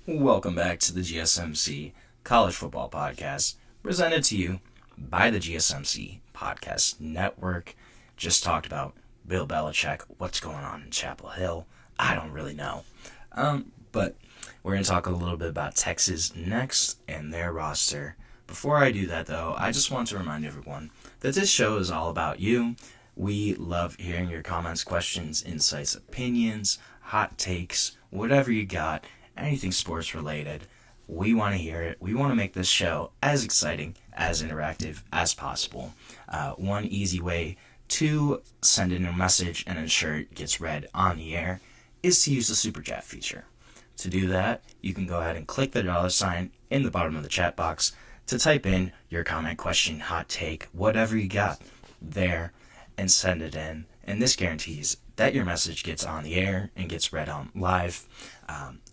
Welcome back to the GSMC College Football Podcast, presented to you by the GSMC Podcast Network. Just talked about Bill Belichick, what's going on in Chapel Hill. I don't really know. But we're going to talk a little bit about Texas next and their roster. Before I do that, though, I just want to remind everyone that this show is all about you. We love hearing your comments, questions, insights, opinions, hot takes, whatever you got. Anything sports related, we want to hear it. We want to make this show as exciting, as interactive as possible. One easy way to send in a message and ensure it gets read on the air is to use the Super Chat feature. To do that, you can go ahead and click the $sign in the bottom of the chat box to type in your comment, question, hot take, whatever you got there, and send it in. And this guarantees that your message gets on the air and gets read on live.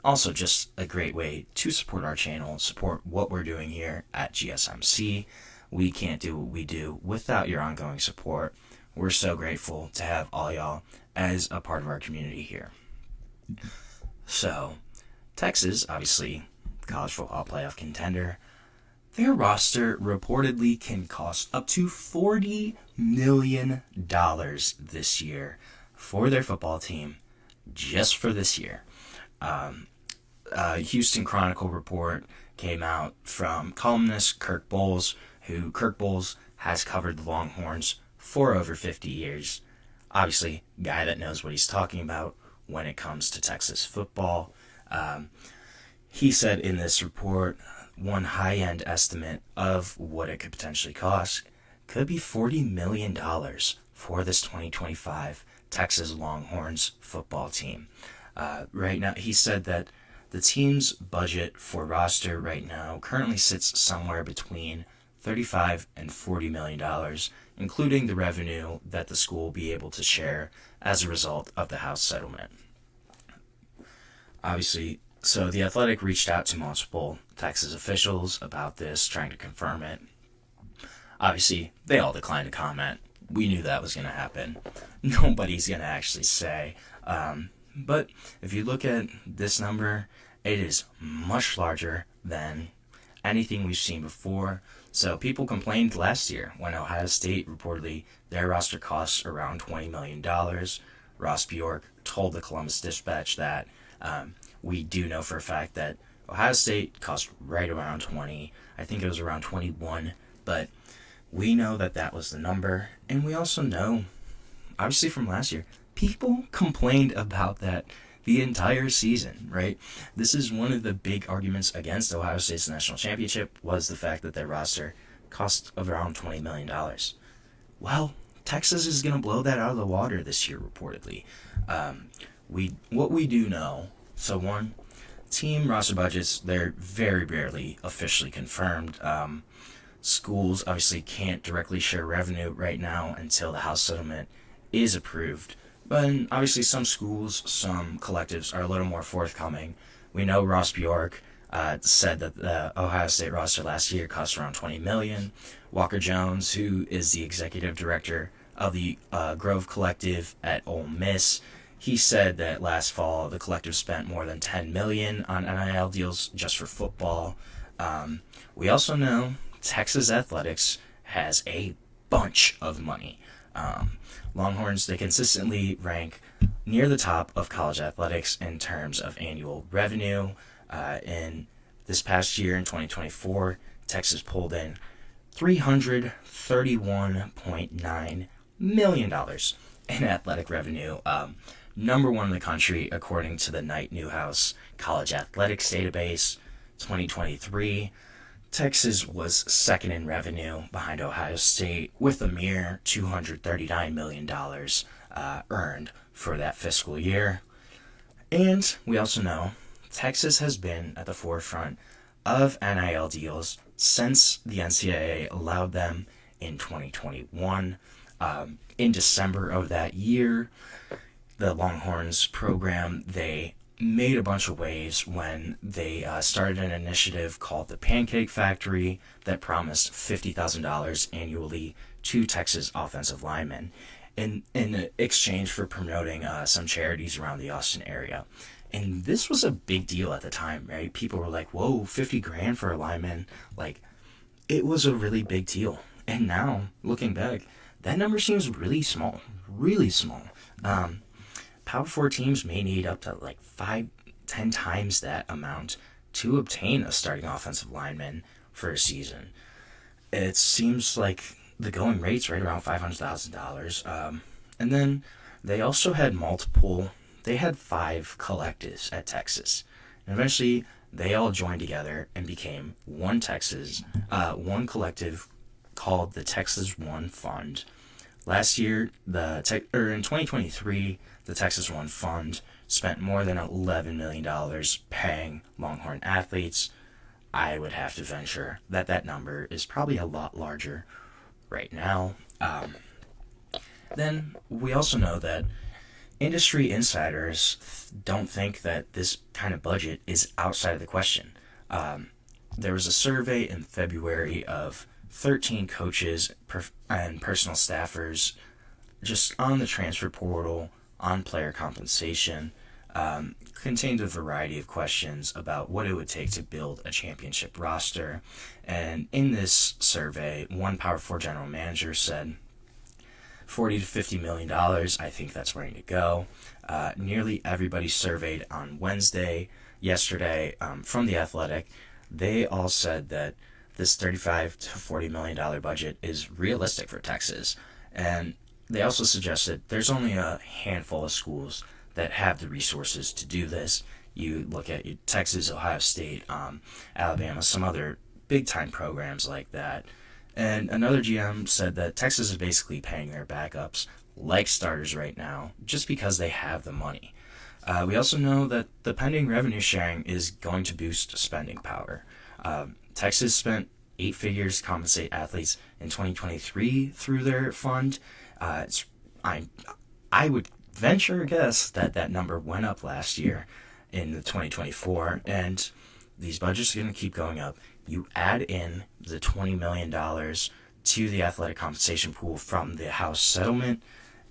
Also, just a great way to support our channel, support what we're doing here at GSMC. We can't do what we do without your ongoing support. We're so grateful to have all y'all as a part of our community here. So, Texas, obviously, college football playoff contender. Their roster reportedly can cost up to $40 million this year for their football team, just for this year. Houston Chronicle report came out from columnist Kirk Bohls, who Kirk Bohls has covered the Longhorns for over 50 years. Obviously, guy that knows what he's talking about when it comes to Texas football. He said in this report, one high-end estimate of what it could potentially cost could be $40 million for this 2025 Texas Longhorns football team. Right now, he said that the team's budget for roster right now currently sits somewhere between $35 and $40 million, including the revenue that the school will be able to share as a result of the House settlement. Obviously, so the Athletic reached out to multiple Texas officials about this, trying to confirm it. Obviously, they all declined to comment. We knew that was going to happen. Nobody's going to actually say. But if you look at this number, it is much larger than anything we've seen before. So people complained last year when Ohio State reportedly their roster costs around $20 million. Ross Bjork told the Columbus Dispatch that we do know for a fact that Ohio State cost right around 20. I think it was around 21. But we know that that was the number. And we also know, obviously from last year, people complained about that the entire season, right? This is one of the big arguments against Ohio State's national championship was the fact that their roster cost around $20 million. Well, Texas is going to blow that out of the water this year, reportedly. What we do know, so one, team roster budgets, they're very rarely officially confirmed. Schools obviously can't directly share revenue right now until the House settlement is approved. But obviously some schools, some collectives are a little more forthcoming. We know Ross Bjork said that the Ohio State roster last year cost around $20 million. Walker Jones, who is the executive director of the Grove Collective at Ole Miss, he said that last fall the collective spent more than $10 million on NIL deals just for football. We also know Texas Athletics has a bunch of money. Longhorns, they consistently rank near the top of college athletics in terms of annual revenue. In this past year, in 2024, Texas pulled in $331.9 million in athletic revenue. Number one in the country, according to the Knight Newhouse College Athletics Database, 2023. Texas was second in revenue behind Ohio State with a mere $239 million earned for that fiscal year. And we also know Texas has been at the forefront of NIL deals since the NCAA allowed them in 2021. In December of that year, the Longhorns program, they made a bunch of waves when they started an initiative called the Pancake Factory that promised $50,000 annually to Texas offensive linemen in exchange for promoting some charities around the Austin area. And this was a big deal at the time, right? People were like, whoa, 50 grand for a lineman. Like, it was a really big deal. And now, looking back, that number seems really small. Really small. Power 4 teams may need up to like 5-10 times that amount to obtain a starting offensive lineman for a season. It seems like the going rate's right around $500,000. And then they also had they had 5 collectives at Texas. And eventually they all joined together and became one collective called the Texas One Fund. Last year, in 2023, the Texas One Fund spent more than $11 million paying Longhorn athletes. I would have to venture that number is probably a lot larger right now. Then we also know that industry insiders don't think that this kind of budget is outside of the question. There was a survey in February of 13 coaches and personal staffers just on the transfer portal, on player compensation, contained a variety of questions about what it would take to build a championship roster. And in this survey, one Power 4 general manager said, $40 to $50 million, I think that's where I need to go. Nearly everybody surveyed on yesterday, from The Athletic, they all said that this $35 to $40 million budget is realistic for Texas. And they also suggested there's only a handful of schools that have the resources to do this. You look at Texas, Ohio State, Alabama, some other big-time programs like that. And another GM said that Texas is basically paying their backups like starters right now just because they have the money. We also know that the pending revenue sharing is going to boost spending power. Texas spent 8 figures to compensate athletes in 2023 through their fund. I would venture a guess that number went up last year in the 2024, and these budgets are going to keep going up. You add in the $20 million to the athletic compensation pool from the House settlement,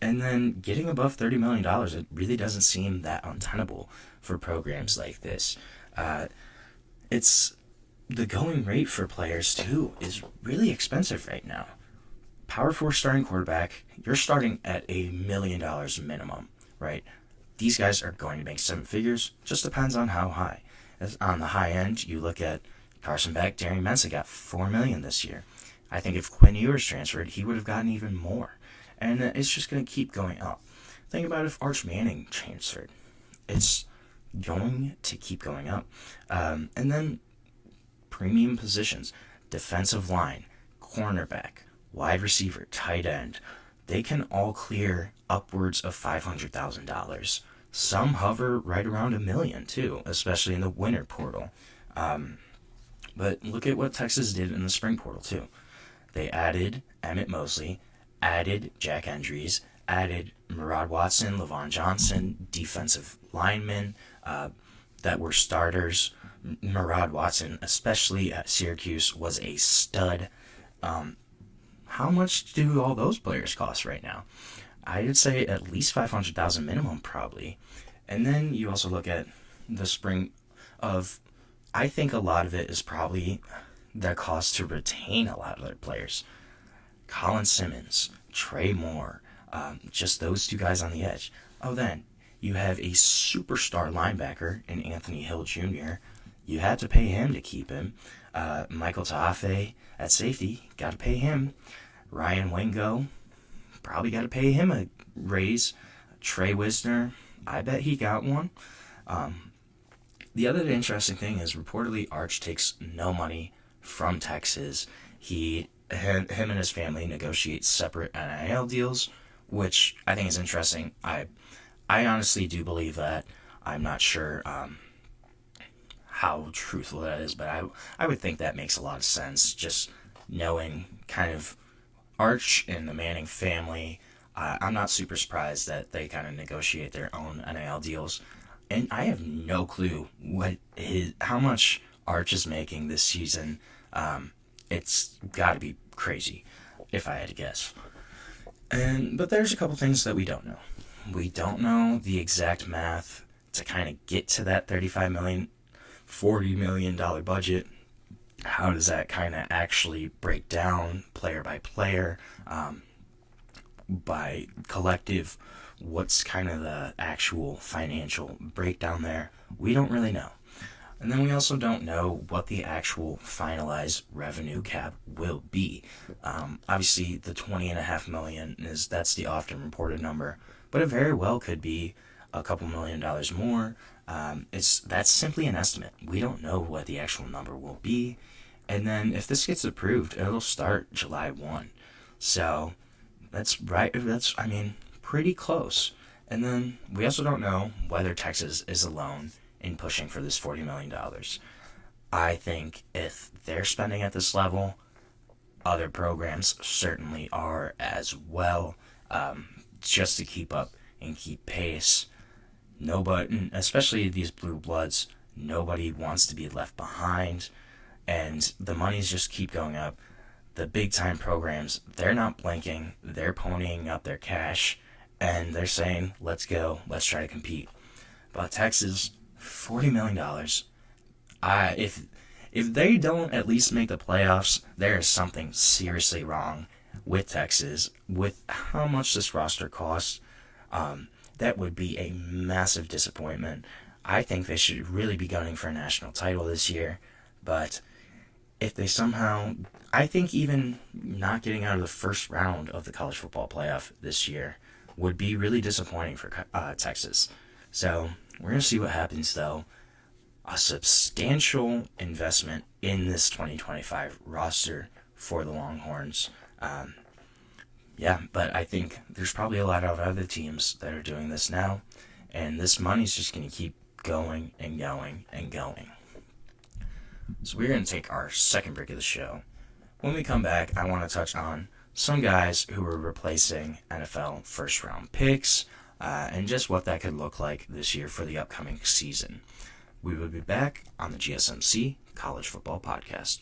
and then getting above $30 million, it really doesn't seem that untenable for programs like this. It's the going rate for players, too, is really expensive right now. Power 4 starting quarterback, you're starting at $1 million minimum, right? These guys are going to make 7 figures, just depends on how high. As on the high end, you look at Carson Beck, Darian Mensah got $4 million this year. I think if Quinn Ewers transferred, he would have gotten even more. And it's just going to keep going up. Think about if Arch Manning transferred. It's going to keep going up. And then premium positions, defensive line, cornerback, wide receiver, tight end, they can all clear upwards of $500,000. Some hover right around $1 million too, especially in the winter portal. But look at what Texas did in the spring portal too. They added Emmett Mosley, added Jack Endries, added Murad Watson, Levon Johnson, defensive linemen that were starters. Murad Watson, especially at Syracuse, was a stud. How much do all those players cost right now? I'd say at least $500,000 minimum, probably. And then you also look at the spring of, I think a lot of it is probably the cost to retain a lot of their players. Colin Simmons, Trey Moore, just those 2 guys on the edge. Oh, then you have a superstar linebacker in Anthony Hill Jr. You had to pay him to keep him. Michael Taaffe at safety, got to pay him. Ryan Wingo, probably got to pay him a raise. Trey Wisner, I bet he got one. The other interesting thing is reportedly Arch takes no money from Texas. Him and his family negotiate separate NIL deals, which I think is interesting. I honestly do believe that. I'm not sure how truthful that is, but I would think that makes a lot of sense, just knowing kind of Arch and the Manning family. I'm not super surprised that they kind of negotiate their own NIL deals. And I have no clue how much Arch is making this season. It's got to be crazy, if I had to guess. But there's a couple things that we don't know. We don't know the exact math to kind of get to that $35 million, $40 million budget. How does that kind of actually break down player by player, by collective? What's kind of the actual financial breakdown there? We don't really know. And then we also don't know what the actual finalized revenue cap will be. Obviously, the $20.5 million that's the often reported number, but it very well could be a couple $1,000,000 more. That's simply an estimate. We don't know what the actual number will be. And then if this gets approved, it'll start July 1. So that's right. That's pretty close. And then we also don't know whether Texas is alone in pushing for this $40 million. I think if they're spending at this level, other programs certainly are as well, just to keep up and keep pace. Nobody, especially these blue bloods, nobody wants to be left behind, and the monies just keep going up. The big time programs, they're not blinking, they're ponying up their cash, and they're saying, let's go, let's try to compete. But Texas, $40 million. If they don't at least make the playoffs, there is something seriously wrong with Texas, with how much this roster costs. That would be a massive disappointment. I think they should really be gunning for a national title this year, but if they somehow, I think even not getting out of the first round of the college football playoff this year would be really disappointing for Texas. So we're going to see what happens, though. A substantial investment in this 2025 roster for the Longhorns. But I think there's probably a lot of other teams that are doing this now, and this money's just going to keep going and going and going. So we're going to take our second break of the show. When we come back, I want to touch on some guys who are replacing NFL first-round picks, and just what that could look like this year for the upcoming season. We will be back on the GSMC College Football Podcast.